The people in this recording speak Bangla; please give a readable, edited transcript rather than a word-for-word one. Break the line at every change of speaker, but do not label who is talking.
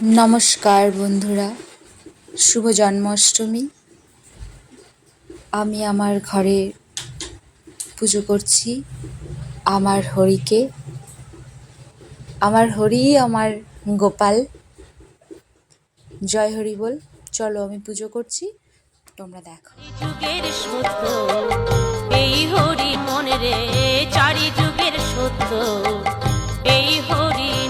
নমস্কার বন্ধুরা, শুভ জন্মাষ্টমী। আমি আমার ঘরে পুজো করছি আমার হরিকে। আমার হরি আমার গোপাল। জয় হরি বল। চলো আমি পুজো করছি, তোমরা দেখো।
যুগের সত্য এই হরি মনে রে, চারি যুগের সত্য এই হরি